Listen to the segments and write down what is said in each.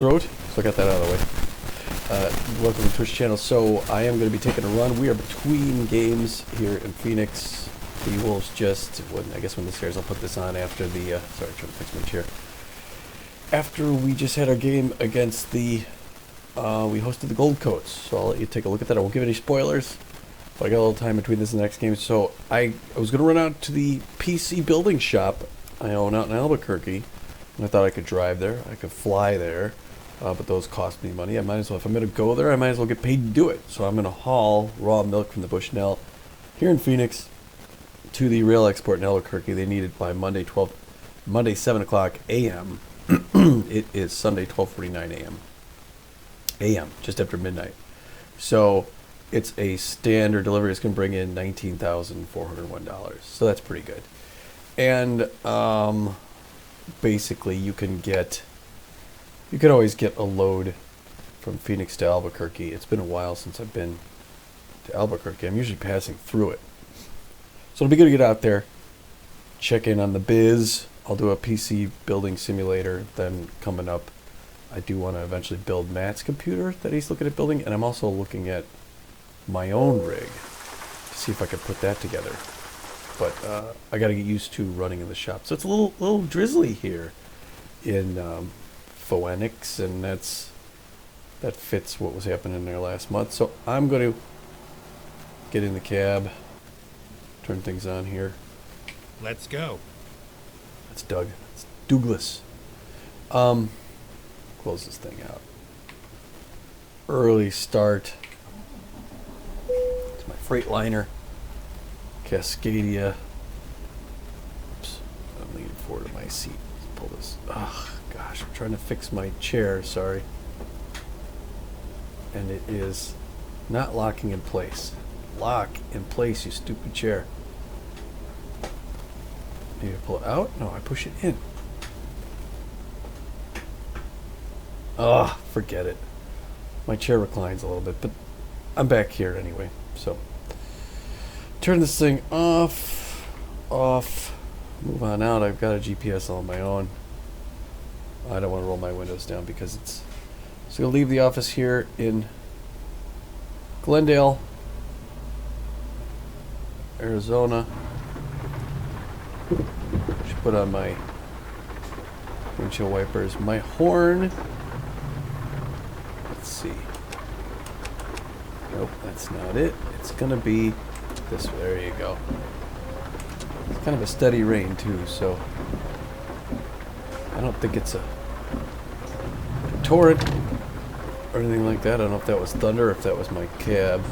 throat, so I got that out of the way. Welcome to the Twitch channel. So I am going to be taking a run. We are between games here in Phoenix. The Wolves just, I guess when this airs, I'll put this on after the, sorry, trying to fix my chair. After we just had our game against the, we hosted the Gold Coats. So I'll let you take a look at that. I won't give any spoilers, but I got a little time between this and the next game. So I was going to run out to the PC building shop I own out in Albuquerque. And I thought I could drive there. I could fly there. But those cost me money. I might as well, if I'm going to go there, I might as well get paid to do it. So I'm going to haul raw milk from the Bushnell here in Phoenix to the rail export in Albuquerque. They need it by Monday 7 o'clock a.m. It is Sunday 12:49 a.m. a.m. just after midnight. So it's a standard delivery. It's going to bring in $19,401. So that's pretty good. And basically you can always get a load from Phoenix to Albuquerque. It's been a while since I've been to Albuquerque. I'm usually passing through it. So it'll be good to get out there, check in on the biz. I'll do a PC building simulator. Then coming up, I do want to eventually build Matt's computer that he's looking at building. And I'm also looking at my own rig to see if I can put that together. But I got to get used to running in the shop. So it's a little drizzly here in Phoenix, and that fits what was happening there last month. So I'm going to get in the cab, turn things on here. Let's go. That's Doug. That's Douglas. Close this thing out. Early start. It's my Freightliner. Cascadia. Oops. I'm leaning forward to my seat. Let's pull this. Ugh. Gosh, I'm trying to fix my chair, sorry. And it is not locking in place. Lock in place, you stupid chair. Maybe I pull it out? No, I push it in. Ugh, forget it. My chair reclines a little bit, but I'm back here anyway. So, turn this thing off. Move on out. I've got a GPS all on my own. I don't want to roll my windows down because it's... So I'll leave the office here in Glendale, Arizona. Should put on my windshield wipers. My horn. Let's see. Nope, that's not it. It's going to be this way. There you go. It's kind of a steady rain too, so... I don't think it's a torrent or anything like that. I don't know if that was thunder or if that was my cab. I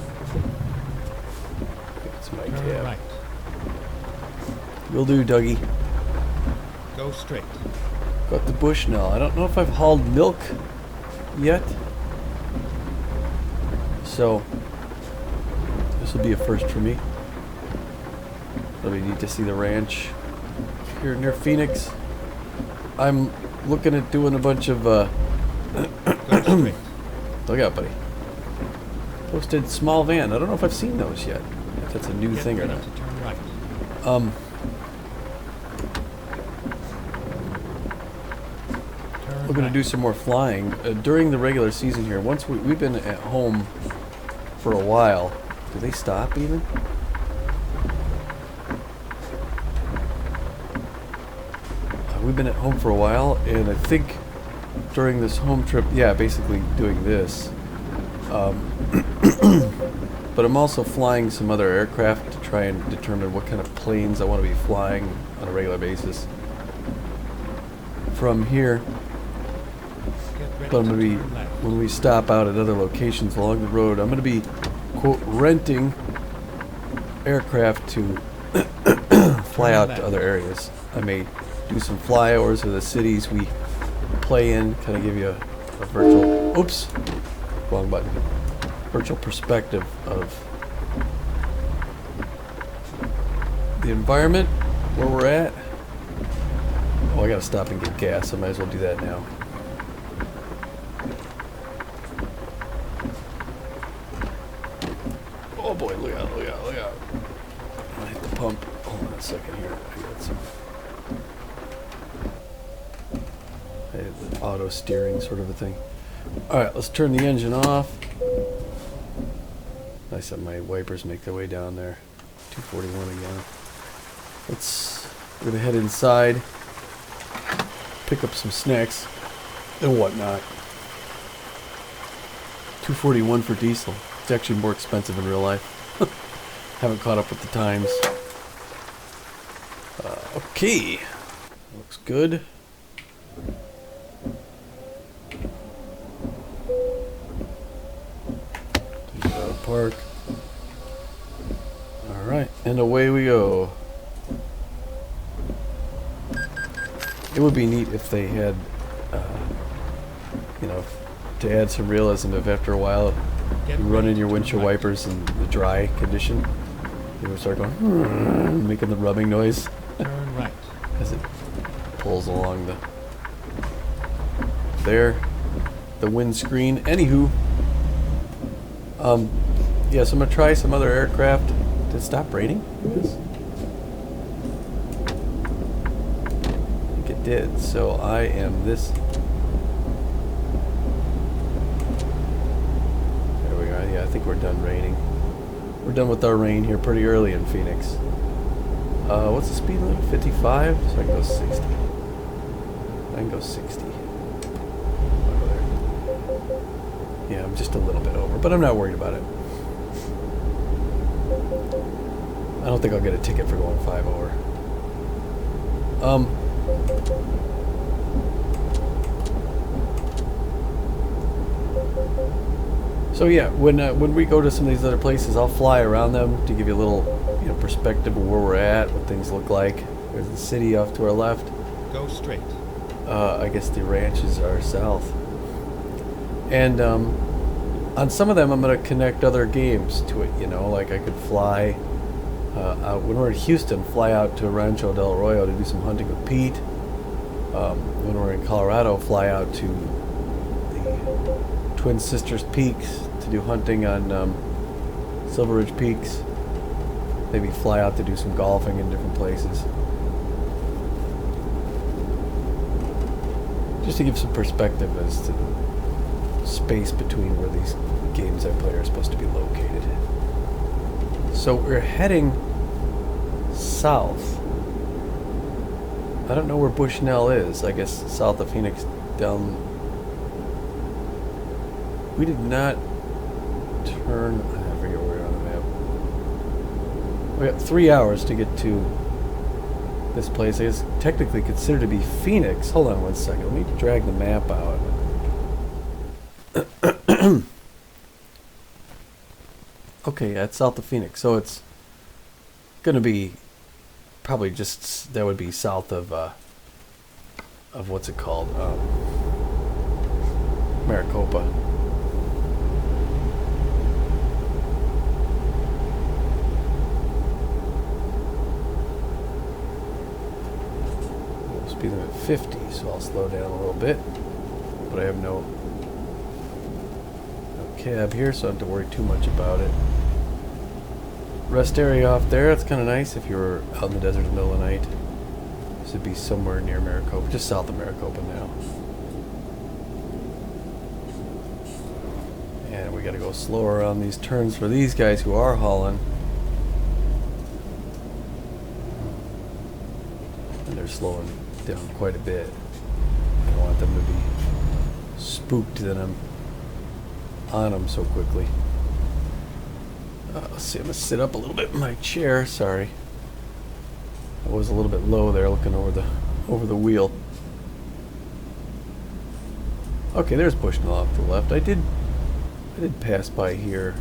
think it's my cab. Right. Will do, Dougie. Go straight. Got the Bushnell. I don't know if I've hauled milk yet. So, this will be a first for me. It'll be neat to see the ranch here near Phoenix. I'm looking at doing a bunch of, look out, buddy. Posted small van. I don't know if I've seen those yet. If that's a new thing or not. To turn right. We're going to do some more flying during the regular season here. Once we've been at home for a while. Do they stop even? We've been at home for a while, and I think during this home trip, yeah, basically doing this. But I'm also flying some other aircraft to try and determine what kind of planes I want to be flying on a regular basis from here. But I'm going to be, when we stop out at other locations along the road, I'm going to be, quote, renting aircraft to fly out to other areas. I may do some flyovers of the cities we play in, kind of give you a virtual, oops, wrong button, virtual perspective of the environment, where we're at. Oh, I gotta stop and get gas, I might as well do that now. Oh boy, look out, look out, look out. I hit the pump. Hold on a second here, I got some... auto steering sort of a thing. Alright, let's turn the engine off. Nice that my wipers make their way down there. 241 again. We're gonna head inside, pick up some snacks and whatnot. 241 for diesel. It's actually more expensive in real life. Haven't caught up with the times. Okay. Looks good. Park. Alright, and away we go. It would be neat if they had, you know, to add some realism if after a while you run in your windshield wipers in the dry condition, you would start going, making the rubbing noise. Turn right. As it pulls along the windscreen. Anywho, yeah, so I'm gonna try some other aircraft. Did it stop raining? I think it did. So I am this. There we go. Yeah, I think we're done raining. We're done with our rain here pretty early in Phoenix. What's the speed limit? 55? So I can go 60. I can go 60. Yeah, I'm just a little bit over, but I'm not worried about it. I don't think I'll get a ticket for going 5 over. So yeah, when we go to some of these other places, I'll fly around them to give you a little, you know, perspective of where we're at, what things look like. There's the city off to our left. Go straight. I guess the ranches are south. And on some of them, I'm going to connect other games to it. You know, like I could fly out when we're in Houston, fly out to Rancho Del Arroyo to do some hunting with Pete. When we're in Colorado, fly out to the Twin Sisters Peaks to do hunting on Silver Ridge Peaks. Maybe fly out to do some golfing in different places. Just to give some perspective as to the space between where these games I play are supposed to be located. So we're heading south. I don't know where Bushnell is. I guess south of Phoenix down. We did not turn. I forget where we're on the map. We got 3 hours to get to this place. I guess technically considered to be Phoenix. Hold on one second. Let me drag the map out. Okay, that's south of Phoenix. So it's going to be probably just, that would be south of what's it called? Maricopa. Speed limit 50, so I'll slow down a little bit. But I have no cab here, so I don't have to worry too much about it. Rest area off there, that's kind of nice if you're out in the desert in the middle of the night. This would be somewhere near Maricopa, just south of Maricopa now. And we gotta go slower on these turns for these guys who are hauling. And they're slowing down quite a bit. I don't want them to be spooked that I'm on them so quickly. Let's see, I'm gonna sit up a little bit in my chair. Sorry, I was a little bit low there, looking over the wheel. Okay, there's Bushnell off to the left. I did pass by here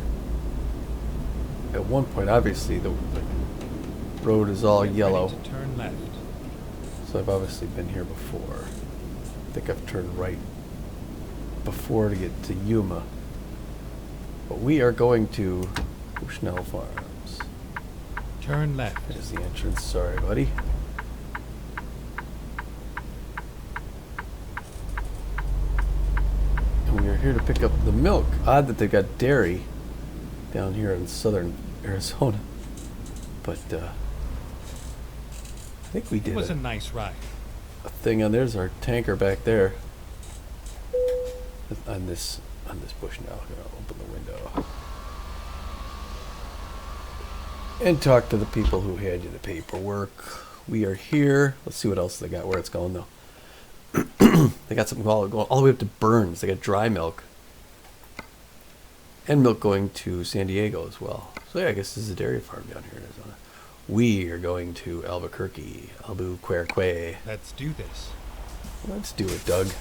at one point. Obviously, the road is all yellow. Ready to turn left. So I've obviously been here before. I think I've turned right before to get to Yuma. But we are going to Bushnell Farms. Turn left. There's the entrance. Sorry, buddy. And we are here to pick up the milk. Odd that they've got dairy down here in southern Arizona. But I think we did It was a nice ride. a thing on. There's our tanker back there. on this Bushnell. I'm gonna open the window and talk to the people who had you the paperwork. We are here. Let's see what else they got. Where it's going though. They got something going all the way up to Burns. They got dry milk and milk going to San Diego as well. So yeah, I guess this is a dairy farm down here in Arizona. We are going to Albuquerque. Let's do this. Let's do it, Doug.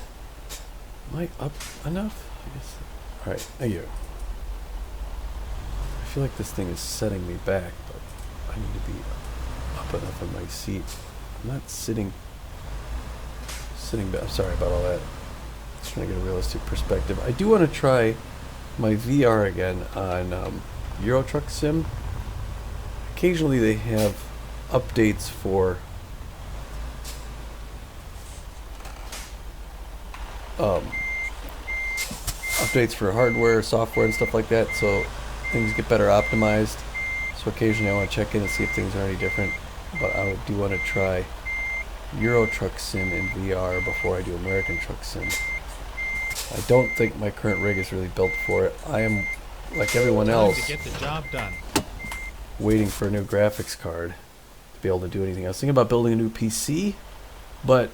Am I up enough? I guess. All right, thank you. I feel like this thing is setting me back, but I need to be up enough in my seat. I'm not sitting back. Sorry about all that. Just trying to get a realistic perspective. I do want to try my VR again on Euro Truck Sim. Occasionally they have updates for hardware, software, and stuff like that, so things get better optimized. So occasionally I want to check in and see if things are any different. But I do want to try Euro Truck Sim in VR before I do American Truck Sim. I don't think my current rig is really built for it. I am, like everyone else, to get the job done. Waiting for a new graphics card to be able to do anything. I was thinking about building a new PC, but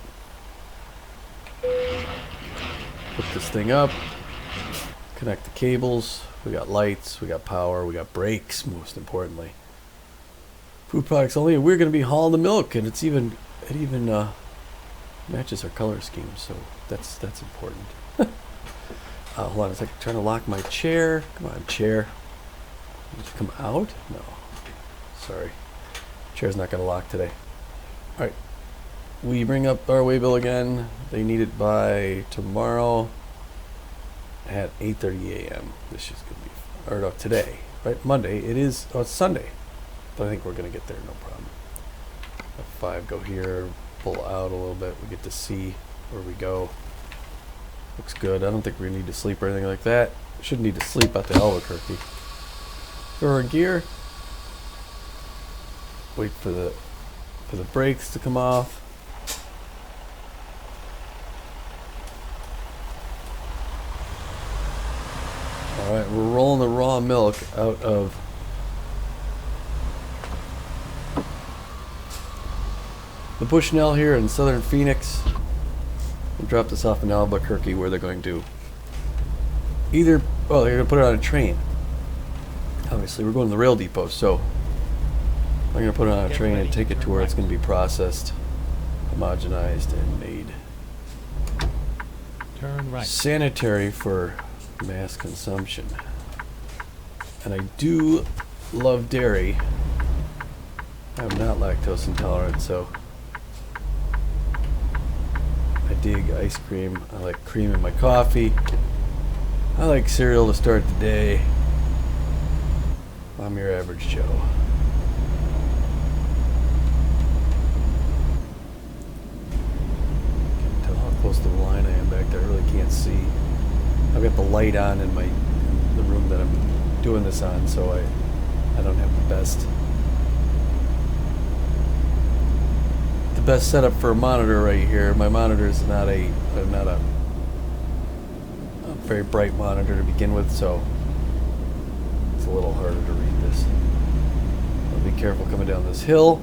put this thing up, connect the cables. We got lights, we got power, we got brakes, most importantly. Food products only, and we're going to be hauling the milk, and it even matches our color scheme, so that's important. Hold on a second, trying to lock my chair. Come on, chair. Did you come out? No. Sorry. Chair's not going to lock today. Alright. We bring up our waybill again. They need it by tomorrow at 8:30 a.m. This is going to be, or no, today, right? Monday. It is, it's Sunday. But I think we're going to get there, no problem. F5, go here, pull out a little bit. We get to see where we go. Looks good. I don't think we need to sleep or anything like that. Shouldn't need to sleep out to Albuquerque. Throw our gear. Wait for the brakes to come off. Alright, we're rolling the raw milk out of the Bushnell here in southern Phoenix. We'll drop this off in Albuquerque, where they're going to they're going to put it on a train. Obviously, we're going to the rail depot, so I'm going to put it on a train and take it to where it's going to be processed, homogenized, and made Turn right. sanitary for mass consumption. And I do love dairy. I'm not lactose intolerant, so I dig ice cream. I like cream in my coffee. I like cereal to start the day. I'm your average Joe. Can't tell how close to the line I am back there. I really can't see. I've got the light on in the room that I'm doing this on, so I don't have the best setup for a monitor right here. My monitor is not a very bright monitor to begin with, so it's a little harder to read this. I'll be careful coming down this hill.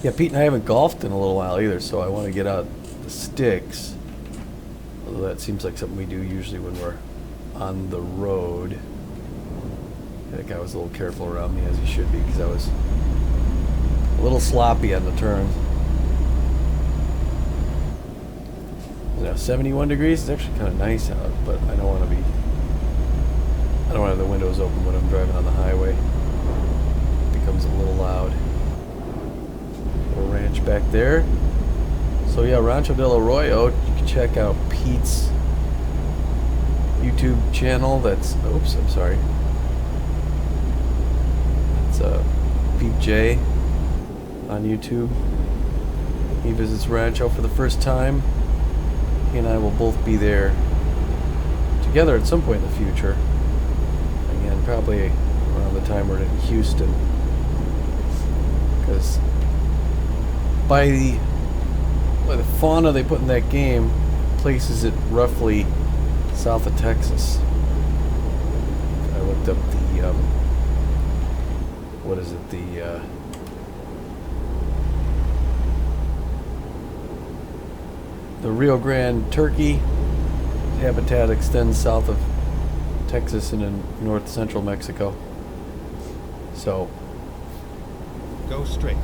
Yeah, Pete and I haven't golfed in a little while either, so I want to get out the sticks. Although that seems like something we do usually when we're on the road. That guy was a little careful around me, as he should be, because I was a little sloppy on the turn. Now 71 degrees is actually kind of nice out, but I don't want to have the windows open when I'm driving on the highway. It becomes a little loud. Little ranch back there. So yeah, Rancho del Arroyo. You can check out Pete's YouTube channel. That's, oops, I'm sorry. It's Pete J on YouTube. He visits Rancho for the first time. He and I will both be there together at some point in the future. Again, probably around the time we're in Houston. Because by the fauna they put in that game, places it roughly south of Texas. I looked up the, what is it, the Rio Grande turkey habitat extends south of Texas and in north central Mexico. So, Go straight.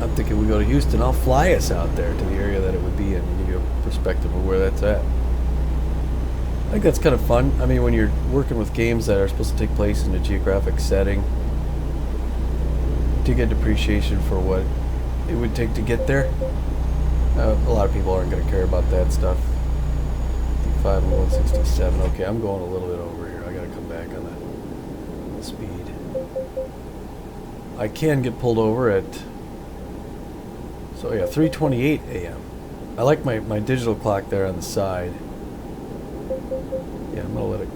I'm thinking we go to Houston. I'll fly us out there to the area that it would be in and give you a perspective of where that's at. I think that's kind of fun. I mean, when you're working with games that are supposed to take place in a geographic setting, to get appreciation for what it would take to get there. A lot of people aren't going to care about that stuff. 55 and 167. Okay, I'm going a little bit over here. I got to come back on the speed. I can get pulled over at, so yeah, 3:28 a.m. I like my digital clock there on the side. Yeah, I'm gonna let it.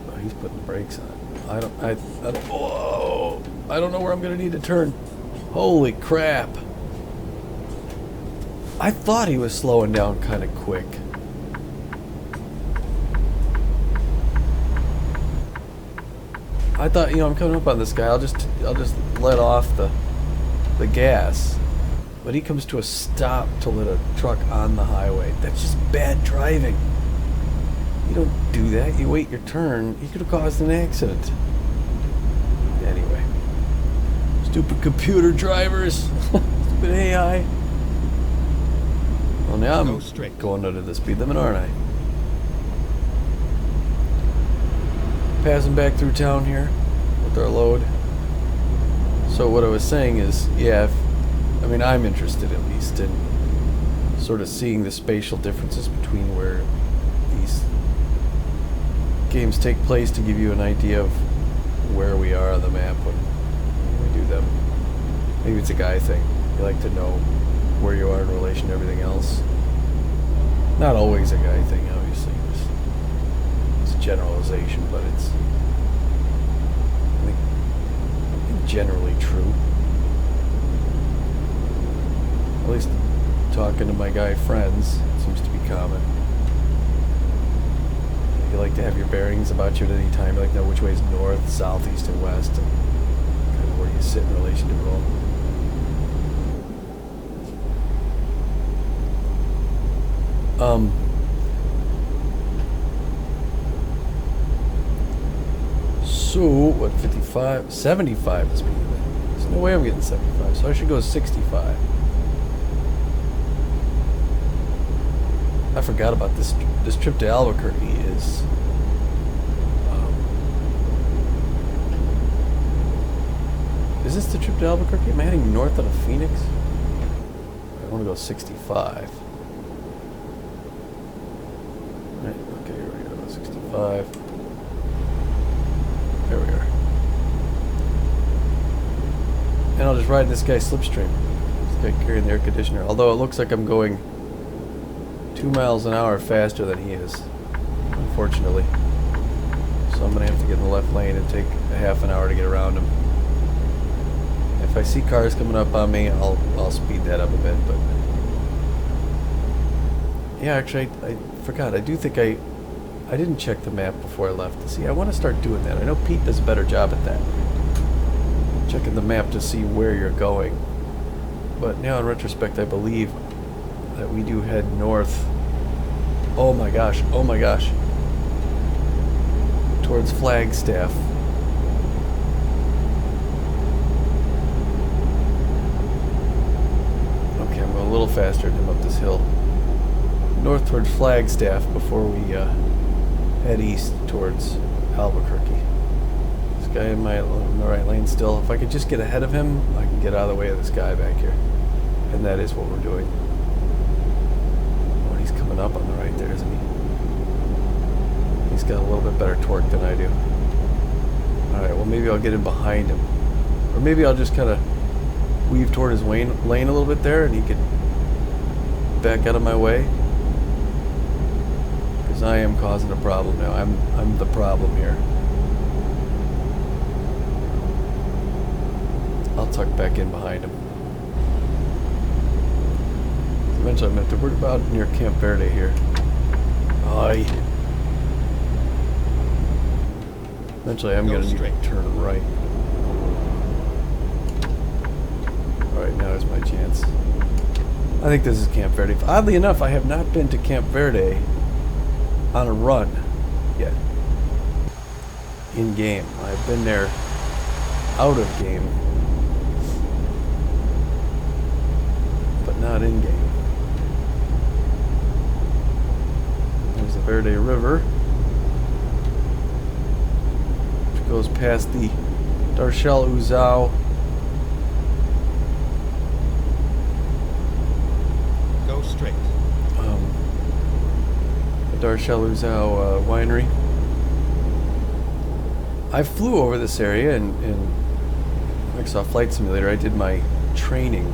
Oh, he's putting the brakes on. Whoa! I don't know where I'm gonna need to turn. Holy crap! I thought he was slowing down kind of quick. I thought, I'm coming up on this guy. I'll just let off the gas. But he comes to a stop to let a truck on the highway. That's just bad driving. You don't do that. You wait your turn. You could have caused an accident. Anyway. Stupid computer drivers. Stupid AI. Well, now I'm going under the speed limit, aren't I? Passing back through town here with our load. So what I was saying is, yeah, I'm interested at least in sort of seeing the spatial differences between where these games take place to give you an idea of where we are on the map when we do them. Maybe it's a guy thing. You like to know where you are in relation to everything else. Not always a guy thing, obviously. It's a generalization, but it's, I think, generally true. At least talking to my guy friends, it seems to be common. You like to have your bearings about you at any time. You like to know which way is north, south, east, and west, and kind of where you sit in relation to it all. So, what, 55? 75 is being there. There's no way I'm getting 75, so I should go 65. I forgot about this. This trip to Albuquerque is... is this the trip to Albuquerque? Am I heading north out of Phoenix? I want to go 65. Right, okay, here we go, 65. There we are. And I'll just ride this guy's slipstream. This guy carrying the air conditioner. Although it looks like I'm going 2 miles an hour faster than he is, unfortunately. So I'm going to have to get in the left lane and take a half an hour to get around him. If I see cars coming up on me, I'll speed that up a bit, but... yeah, actually, I forgot. I do think I didn't check the map before I left. See, I want to start doing that. I know Pete does a better job at that. Checking the map to see where you're going. But now in retrospect, I believe that we do head north. Oh my gosh, oh my gosh. Towards Flagstaff. Okay, I'm going a little faster than him up this hill. North towards Flagstaff before we head east towards Albuquerque. This guy in the right lane still. If I could just get ahead of him, I can get out of the way of this guy back here. And that is what we're doing. Oh, he's coming up on the right there, isn't he? He's got a little bit better torque than I do. Alright, well maybe I'll get in behind him. Or maybe I'll just kind of weave toward his lane a little bit there and he could back out of my way. Because I am causing a problem now. I'm the problem here. I'll tuck back in behind him. Eventually I'm at the we're about near Camp Verde here. Aye. Eventually I'm going to need to turn right. Alright, now is my chance. I think this is Camp Verde. Oddly enough, I have not been to Camp Verde on a run yet. In game. I've been there out of game, but not in game. There's the Verde River, which goes past the Darshel Uzao. Go straight. The Darshel Uzao winery. I flew over this area in Microsoft Flight Simulator. I did my training,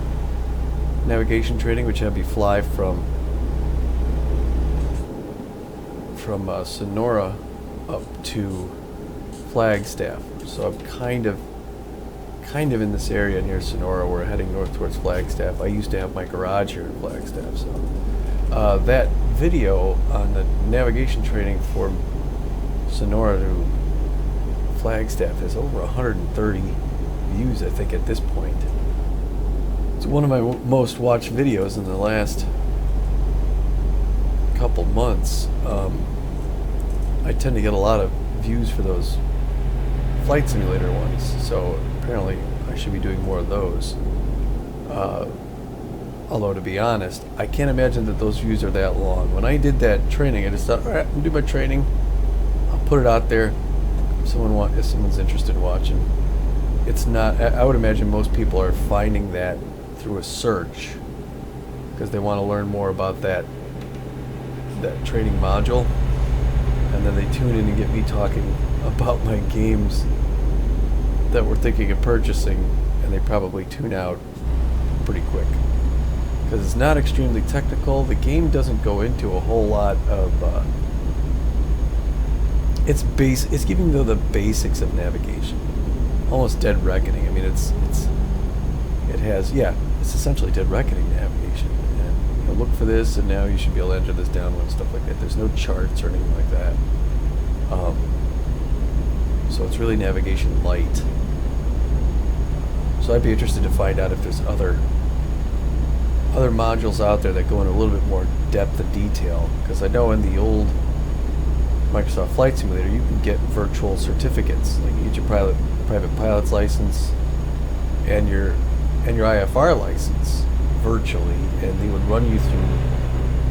navigation training, which had me fly from Sonora up to Flagstaff. So I'm kind of in this area near Sonora. We're heading north towards Flagstaff. I used to have my garage here in Flagstaff, so that video on the navigation training for Sonora to Flagstaff has over 130 views, I think, at this point. It's one of my most watched videos in the last couple months. I tend to get a lot of views for those flight simulator ones, so apparently I should be doing more of those. Although, to be honest, I can't imagine that those views are that long. When I did that training, I just thought, alright, I'm going to do my training, I'll put it out there. If someone's interested in watching. It's not, I would imagine most people are finding that through a search because they want to learn more about that training module, and then they tune in and get me talking about my games that we're thinking of purchasing, and they probably tune out pretty quick because it's not extremely technical. The game doesn't go into a whole lot of it's giving you the basics of navigation, almost Dead Reckoning. I mean, it's essentially Dead Reckoning navigation. And look for this, and now you should be able to enter this downwind and stuff like that. There's no charts or anything like that. So it's really navigation light. So I'd be interested to find out if there's other modules out there that go into a little bit more depth of detail, because I know in the old Microsoft Flight Simulator you can get virtual certificates, like you get your private pilot's license and your IFR license virtually, and they would run you through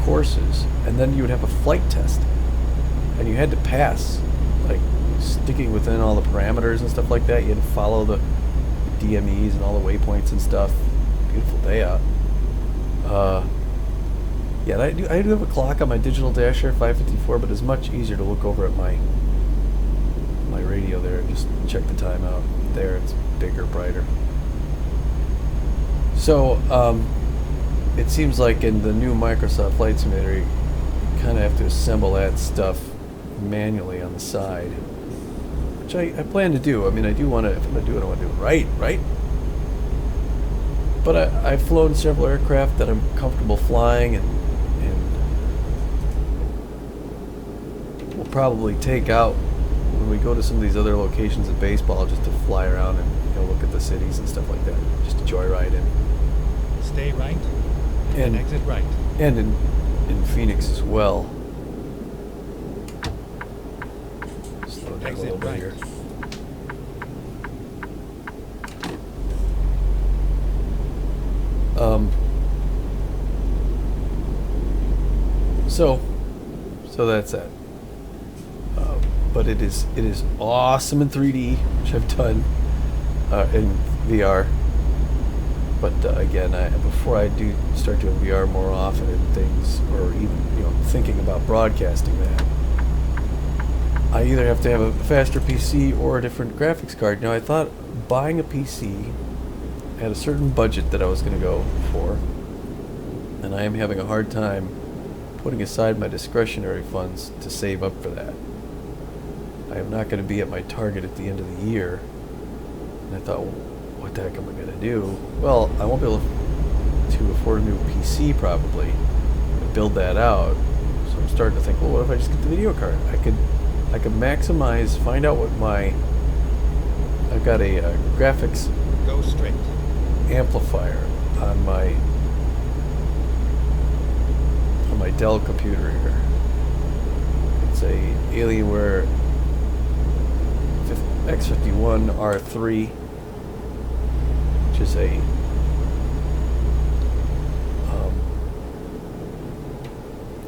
courses, and then you would have a flight test, and you had to pass, like sticking within all the parameters and stuff like that. You had to follow the DMEs and all the waypoints and stuff. Beautiful day out. Yeah, I do have a clock on my digital dasher, 5:54, but it's much easier to look over at my radio there and just check the time out. There, it's bigger, brighter. So, it seems like in the new Microsoft Flight Simulator, you kind of have to assemble that stuff manually on the side, which I plan to do. I mean, I do want to, if I'm going to do it, I want to do it right? But I've flown several aircraft that I'm comfortable flying, and we'll probably take out when we go to some of these other locations of baseball just to fly around and look at the cities and stuff like that, just to joyride in. Stay right and exit right. And in Phoenix as well. Slow down a little bit here. So that's that. But it is awesome in 3D, which I've done in VR. But again, before I do start doing VR more often and things, or even thinking about broadcasting that, I either have to have a faster PC or a different graphics card. Now, I thought buying a PC at a certain budget that I was going to go for, and I am having a hard time putting aside my discretionary funds to save up for that. I am not going to be at my target at the end of the year. And I thought, what the heck am I going to do? Well, I won't be able to to afford a new PC probably and build that out. So I'm starting to think, well, what if I just get the video card? I could maximize, find out what I've got a graphics Go straight. amplifier on my Dell computer here. It's a Alienware X51 R3, which is a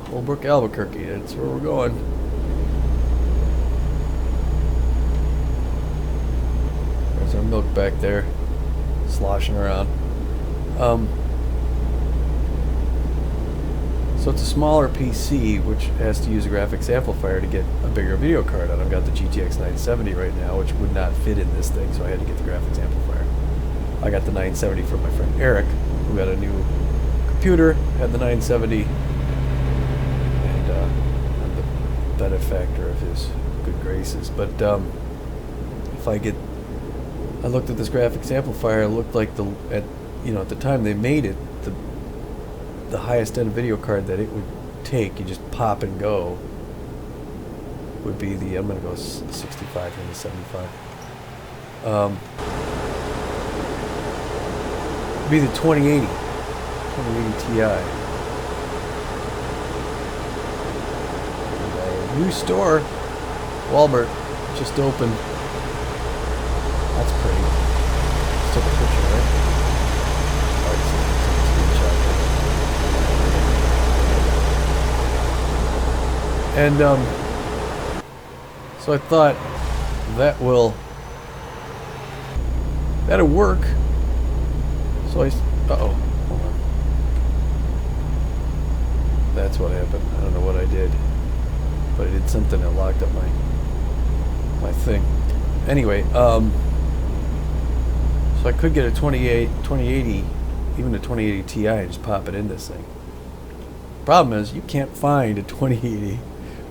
Holbrook, Albuquerque. That's where we're going. There's our milk back there, sloshing around. So it's a smaller PC, which has to use a graphics amplifier to get a bigger video card on. I've got the GTX 970 right now, which would not fit in this thing, so I had to get the graphics amplifier. I got the 970 from my friend Eric, who got a new computer, had the 970, and I'm the benefactor of his good graces. But if I looked at this graphics amplifier, it looked like at the time they made it, the highest end video card that it would take, you just pop and go, would be the, I'm going to go 65 and the 75. Be the 2080 Ti. And a new store, Walmart, just opened. That's pretty. Let's take a picture, right? Alright, so take a screenshot. And so I thought that'll work. So uh-oh, hold on. That's what happened. I don't know what I did, but I did something that locked up my thing. Anyway, so I could get a 2080, even a 2080 Ti, and just pop it in this thing. Problem is, you can't find a 2080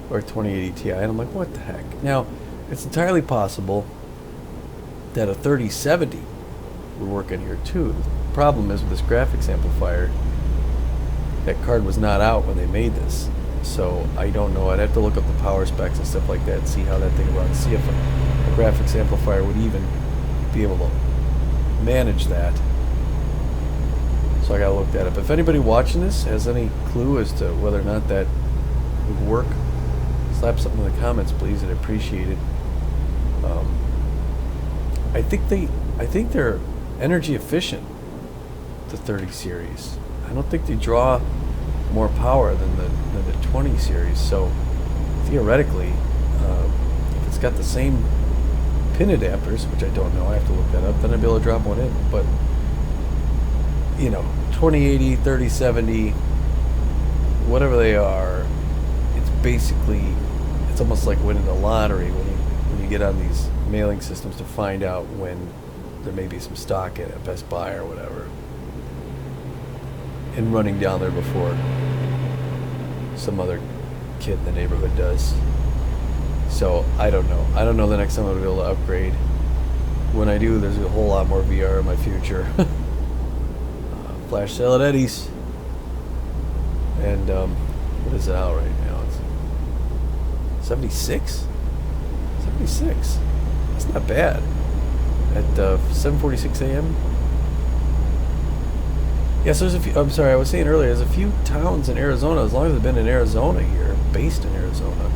or a 2080 Ti, and I'm like, what the heck? Now, it's entirely possible that a 3070 would work in here too. The problem is with this graphics amplifier, that card was not out when they made this, so I don't know. I'd have to look up the power specs and stuff like that and see how that thing runs, see if a graphics amplifier would even be able to manage that. So I gotta look that up. If anybody watching this has any clue as to whether or not that would work, slap something in the comments, please. I'd appreciate it. I think they're energy efficient, the 30 series. I don't think they draw more power than the 20 series. So theoretically, if it's got the same pin adapters, which I don't know, I have to look that up, then I'd be able to drop one in. But 2080, 3070, whatever they are, it's basically, it's almost like winning the lottery when you get on these mailing systems to find out when there may be some stock in it, Best Buy or whatever, and running down there before some other kid in the neighborhood does. So I don't know. I don't know the next time I'll be able to upgrade. When I do, there's a whole lot more VR in my future. Flash sale at Eddie's. And what is it out right now? It's 76? 76. That's not bad. At 7:46 a.m. Yes, there's a few. I'm sorry, I was saying earlier, there's a few towns in Arizona, as long as I've been in Arizona here, based in Arizona,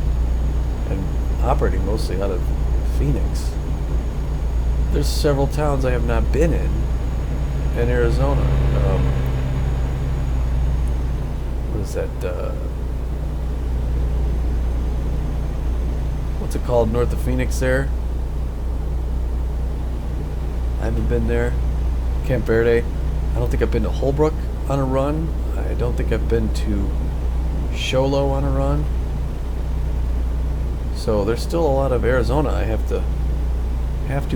and operating mostly out of Phoenix. There's several towns I have not been in Arizona. What is that? What's it called north of Phoenix there? I haven't been there. Camp Verde. I don't think I've been to Holbrook on a run. I don't think I've been to Sholo on a run. So there's still a lot of Arizona I have to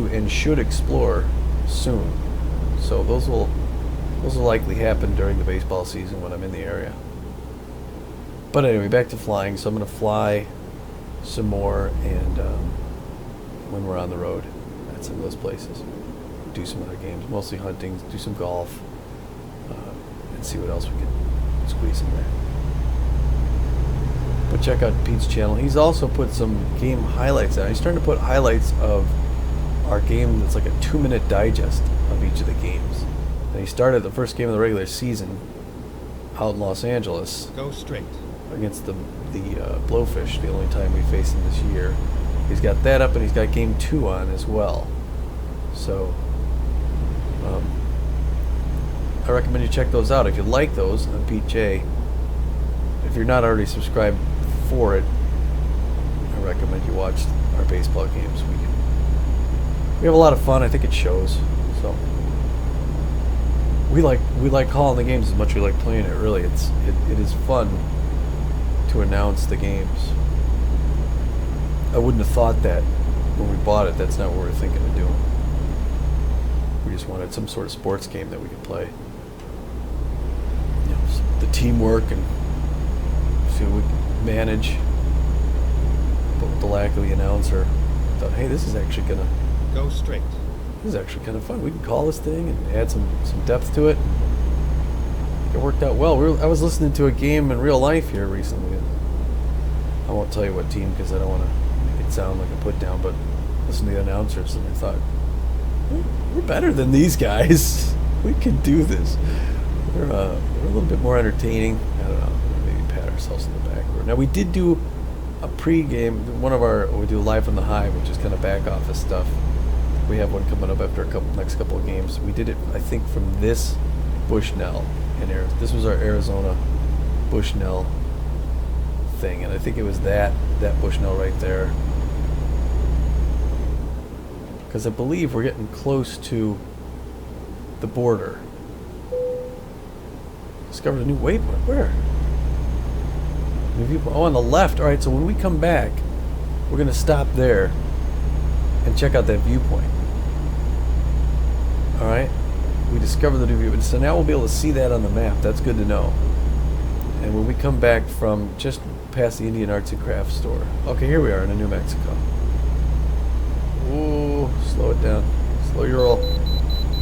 and should explore soon. So those will likely happen during the baseball season when I'm in the area. But anyway, back to flying. So I'm going to fly some more, and when we're on the road at some of those places, do some other games, mostly hunting, do some golf, and see what else we can squeeze in there. But check out Pete's channel. He's also put some game highlights out. He's starting to put highlights of our game that's like a 2-minute digest of each of the games. And he started the first game of the regular season out in Los Angeles. Go straight. Against the Blowfish, the only time we faced him this year. He's got that up, and he's got game 2 on as well. So I recommend you check those out if you like those on Pete J. If you're not already subscribed for it, I recommend you watch our baseball games. We have a lot of fun. I think it shows. So we like calling the games as much as we like playing it. Really, it is fun to announce the games. I wouldn't have thought that when we bought it. That's not what we were thinking of doing. We just wanted some sort of sports game that we could play. You know, the teamwork and see what we could manage. But with the lack of the announcer, I thought, hey, this is actually gonna go straight. This is actually kind of fun. We can call this thing and add some depth to it. It worked out well. I was listening to a game in real life here recently. I won't tell you what team because I don't want to make it sound like a put down, but listen to the announcers and I thought, we're better than these guys. We can do this. We're a little bit more entertaining. I don't know. Maybe pat ourselves in the back. Now we did do a pre-game. We do Live from the Hive, which is kind of back office stuff. We have one coming up after next couple of games. We did it, I think, from this Bushnell in Arizona. This was our Arizona Bushnell thing, and I think it was that Bushnell right there. Because I believe we're getting close to the border. Discovered a new waypoint. Where? New viewpoint. Oh, on the left. All right, so when we come back, we're going to stop there and check out that viewpoint. All right? We discovered the new viewpoint. So now we'll be able to see that on the map. That's good to know. And when we come back from just past the Indian Arts and Crafts store. Okay, here we are in New Mexico. Ooh, slow it down. Slow your roll.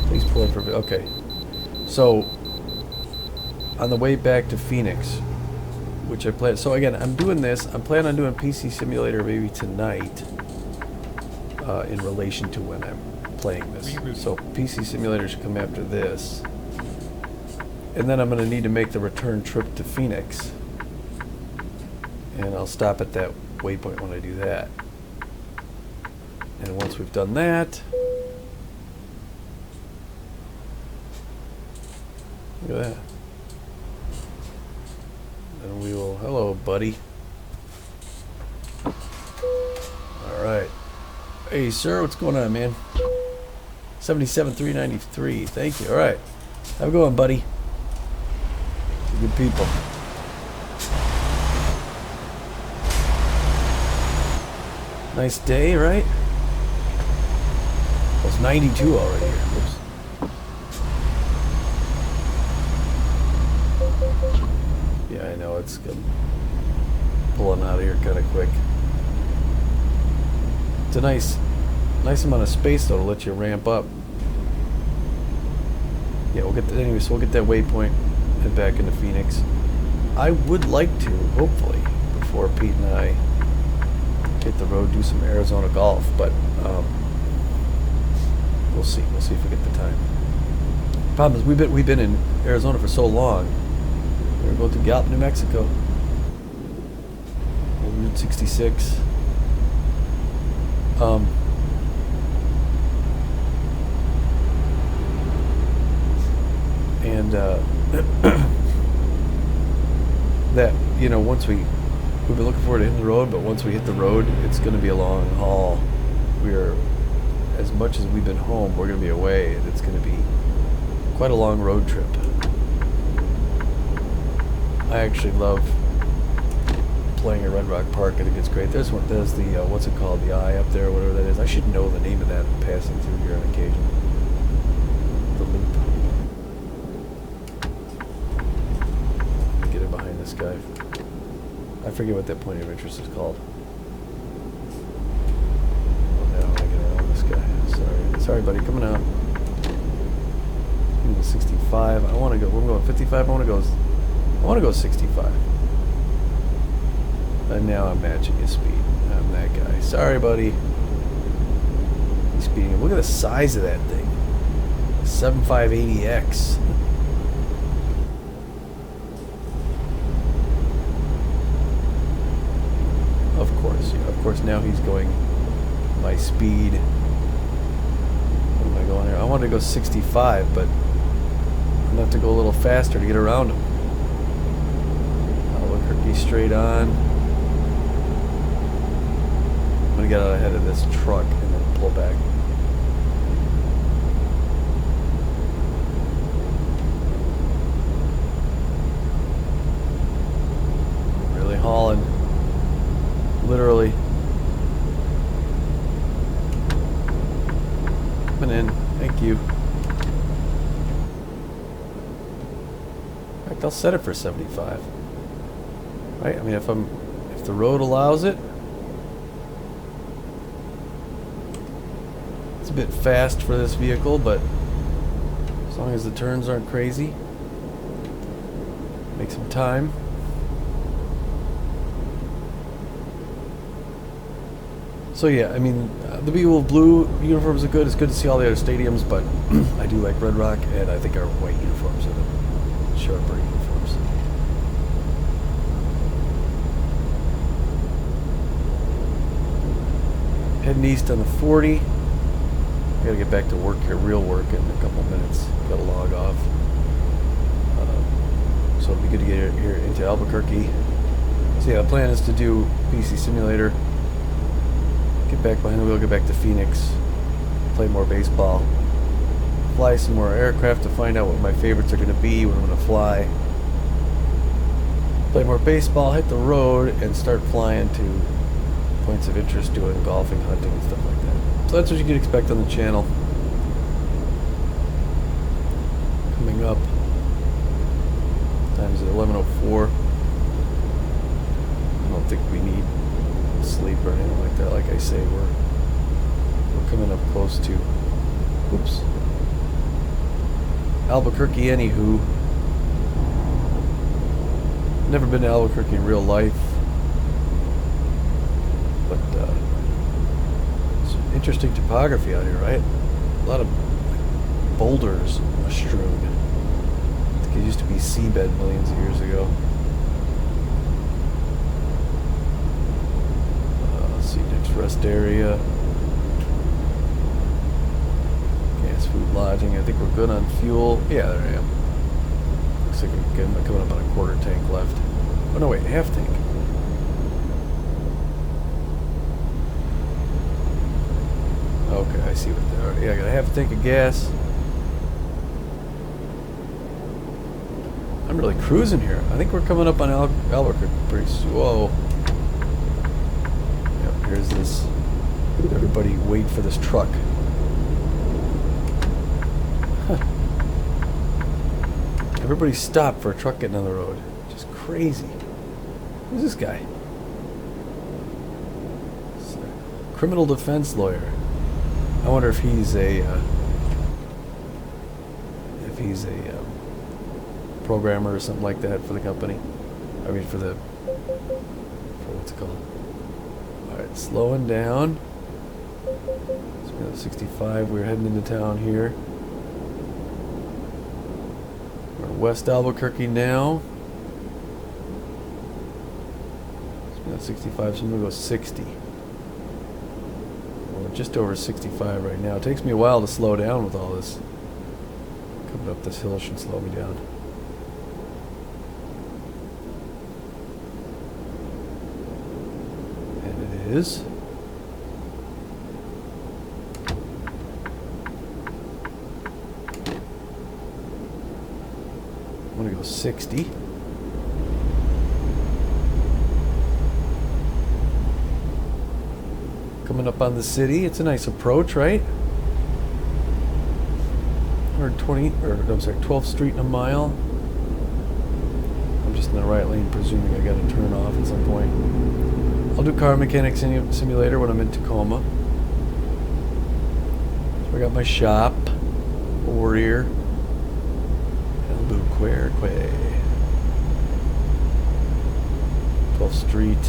Please pull in for a bit. Okay. So, on the way back to Phoenix, which I plan. So again, I'm doing this. I'm planning on doing PC Simulator maybe tonight in relation to when I'm playing this. So PC Simulator should come after this. And then I'm going to need to make the return trip to Phoenix. And I'll stop at that waypoint when I do that. And once we've done that, look at that. Then we will, hello buddy. Alright. Hey sir, what's going on, man? 77,393, thank you. Alright. Have a good one, buddy. Good people. Nice day, right? Well, it's 92 already here. Oops. Yeah, I know, it's good. Pulling out of here kind of quick. It's a nice amount of space though to let you ramp up. Yeah, we'll get that anyway. So we'll get that waypoint and back into Phoenix. I would like to, hopefully, before Pete and I hit the road, do some Arizona golf, but we'll see. We'll see if we get the time. Problem is, we've been in Arizona for so long. We're going to Gallup, New Mexico. Route 66. And that, you know, once we've been looking forward to hitting the road, but once we hit the road, it's going to be a long haul. We're, as much as we've been home, we're going to be away, and it's going to be quite a long road trip. I actually love playing at Red Rock Park. I think it's great. There's the what's it called, the eye up there, whatever that is. I should know the name of that passing through here on occasion. The loop. Get it behind this guy. I forget what that point of interest is called. Oh, now I get around this guy. Sorry, buddy, coming out. I'm going 65. I want to go. We're going 55. I want to go 65. And now I'm matching his speed. I'm that guy. Sorry, buddy. He's speeding. Look at the size of that thing. 7580X. Of course, yeah. Of course, now he's going my speed. What am I going here? I wanted to go 65, but I'm going to have to go a little faster to get around him. Albuquerque straight on. I'm going to get out ahead of this truck and then pull back. Really hauling. Literally. Coming in. Thank you. In fact, I'll set it for 75. Right? I mean, if the road allows it. It's a bit fast for this vehicle, but as long as the turns aren't crazy, make some time. So yeah, I mean, the Beagle blue uniforms are good. It's good to see all the other stadiums, but I do like Red Rock, and I think our white uniforms are the sharper uniforms. Heading east on the 40. I gotta get back to work here, real work, in a couple minutes. Gotta log off. So it'll be good to get here into Albuquerque. So yeah, the plan is to do PC Simulator. Get back behind the wheel, get back to Phoenix, play more baseball, fly some more aircraft to find out what my favorites are going to be, what I'm going to fly, play more baseball, hit the road, and start flying to points of interest, doing golfing, hunting, and stuff like that. So that's what you can expect on the channel. Coming up, time is 11:04. I don't think we need sleep or anything like that. Like I say, we're coming up close to Albuquerque. Anywho, never been to Albuquerque in real life, but it's interesting topography out here, right? A lot of boulders strewn. I think it used to be seabed millions of years ago. Next rest area. Gas, food, lodging. I think we're good on fuel. Yeah, there I am. Looks like I'm coming up on a quarter tank left. Oh no, wait, half tank. Okay, I see what they are. Yeah, I got a half a tank of gas. I'm really cruising here. I think we're coming up on Albuquerque pretty soon. Whoa. Here's this. Everybody wait for this truck. Huh. Everybody stop for a truck getting on the road. Just crazy. Who's this guy? It's a criminal defense lawyer. I wonder if he's a programmer or something like that for the company. I mean, for what's it called? Alright, slowing down. So 65, we're heading into town here. We're in West Albuquerque now. So 65, so I'm going to go 60. We're just over 65 right now. It takes me a while to slow down with all this. Coming up this hill should slow me down. Is. I'm going to go 60. Coming up on the city. It's a nice approach, right? 12th Street in a mile. I'm just in the right lane, presuming I got to turn off at some point. I'll do car mechanic simulator when I'm in Tacoma. So I got my shop over here. Albuquerque. 12th Street.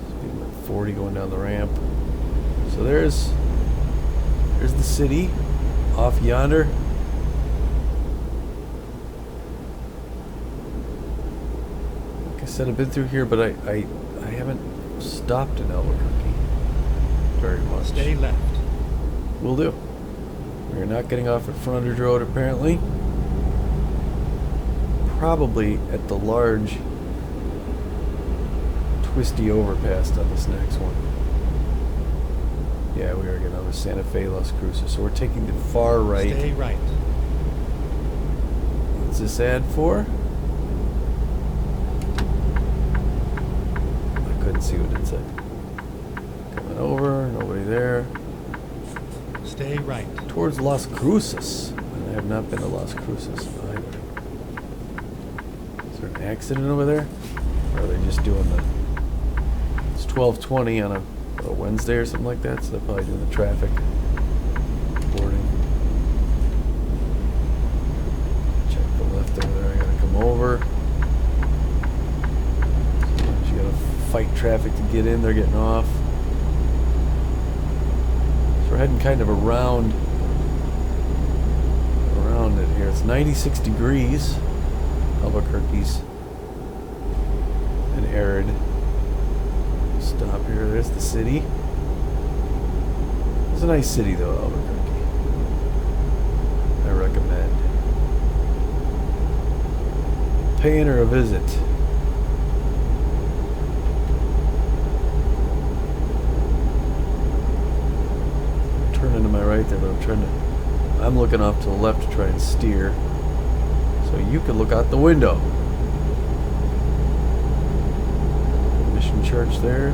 Speed limit 40 going down the ramp. So there's the city off yonder. Like I said, I've been through here, but I haven't stopped in Albuquerque very much. Stay left. Will do. We're not getting off at Frontage Road, apparently. Probably at the large twisty overpass on this next one. Yeah, we are getting on the Santa Fe Las Cruces. So we're taking the far right. Stay right. What's this ad for? I couldn't see what it said. Coming over, nobody there. Stay right. Towards Las Cruces. And I have not been to Las Cruces either. Is there an accident over there? Or are they just doing the... It's 12:20 on a Wednesday or something like that, so they're probably doing the traffic boarding. Check the left over there. I gotta come over. Sometimes you gotta fight traffic to get in. They're getting off. So we're heading kind of around it here. It's 96 degrees. Albuquerque's an arid. Stop here. There's the city. It's a nice city, though, Albuquerque. I recommend paying her a visit. Turning to my right there, but I'm looking off to the left to try and steer, so you can look out the window. Church there.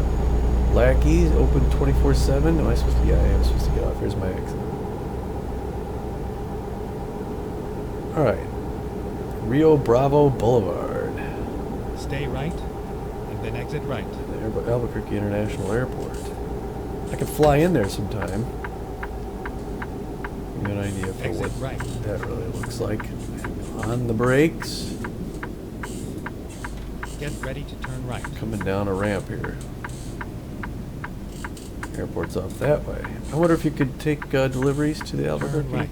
Lackeys open 24/7. Am I supposed to? Yeah, I am supposed to get off. Here's my exit. All right. Rio Bravo Boulevard. Stay right, and then exit right. The Albuquerque International Airport. I could fly in there sometime. Give me an idea for Exit what right. that really looks like. On the brakes. Get ready to turn right. Coming down a ramp here. Airport's off that way. I wonder if you could take deliveries to the Albuquerque Turn right.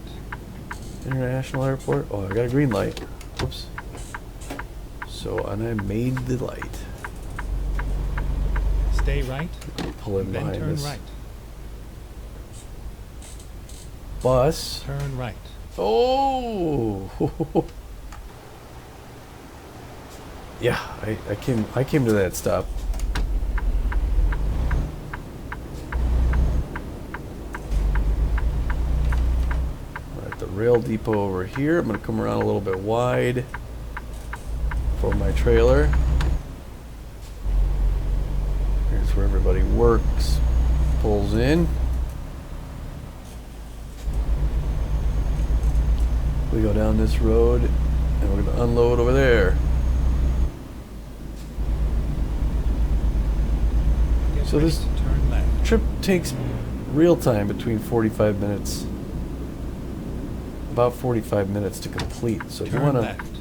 International Airport. Oh, I got a green light. Whoops. So, and I made the light. Stay right, Pull in then behind turn this right. bus. Turn right. Oh! Yeah, I came to that stop. We're at the rail depot over here. I'm gonna come around a little bit wide for my trailer. Here's where everybody works, pulls in. We go down this road and we're gonna unload over there. So this Turn left. trip takes real time between 45 minutes, about 45 minutes to complete. So if you Turn want to left.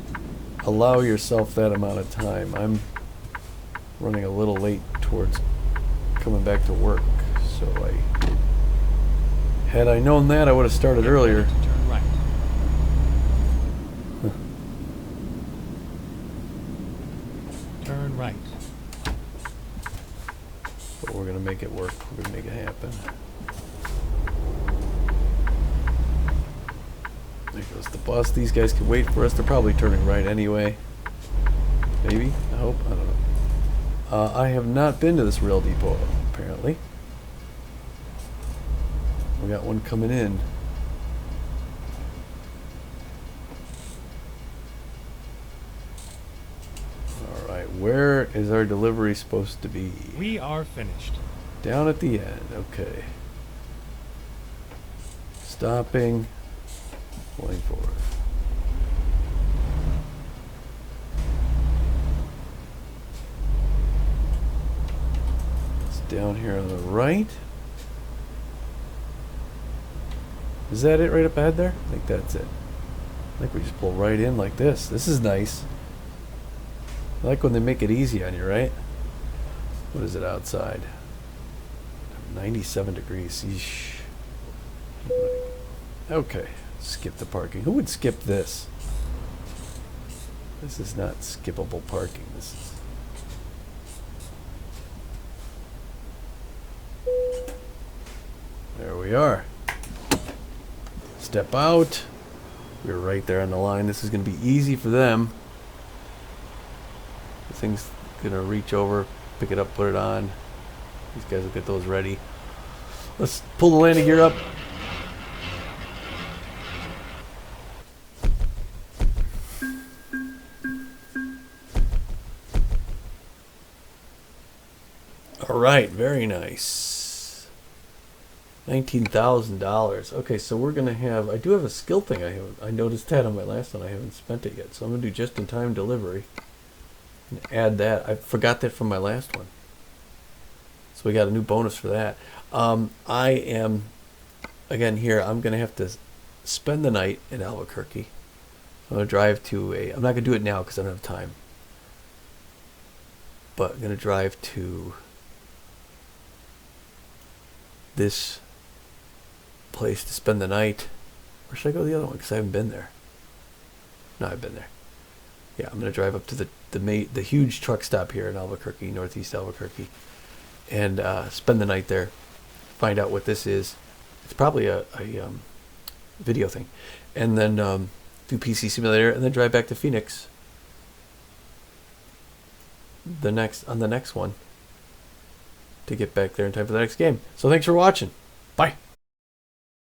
allow yourself that amount of time. I'm running a little late towards coming back to work. So had I known that, I would have started earlier. Turn right. Turn right. But we're going to make it work. We're going to make it happen. There goes the bus. These guys can wait for us. They're probably turning right anyway. Maybe. I hope. I don't know. I have not been to this rail depot, apparently. We got one coming in. Alright, where is our delivery supposed to be? We are finished. Down at the end, okay. Stopping, pulling forward. It's down here on the right. Is that it right up ahead there? I think that's it. think we just pull right in like this. This is nice. I like when they make it easy on you, right? What is it outside? 97 degrees. Yeesh. Okay, skip the parking. Who would skip this? This is not skippable parking. This is... There we are. Step out. We're right there on the line. This is going to be easy for them. The thing's going to reach over, pick it up, put it on. These guys will get those ready. Let's pull the landing gear up. All right, very nice. $19,000. Okay, so we're gonna have. I do have a skill thing. I noticed that on my last one. I haven't spent it yet, so I'm gonna do just-in-time delivery. And add that. I forgot that from my last one. So we got a new bonus for that. I am again here. I'm gonna have to spend the night in Albuquerque. I'm gonna drive to a. I'm not gonna do it now because I don't have time. But I'm gonna drive to this place to spend the night. Or should I go to the other one? Because I haven't been there. No, I've been there. Yeah, I'm gonna drive up to the huge truck stop here in Albuquerque, northeast Albuquerque, and spend the night there. Find out what this is. It's probably a video thing, and then do PC Simulator, and then drive back to Phoenix. On the next one to get back there in time for the next game. So thanks for watching. Bye.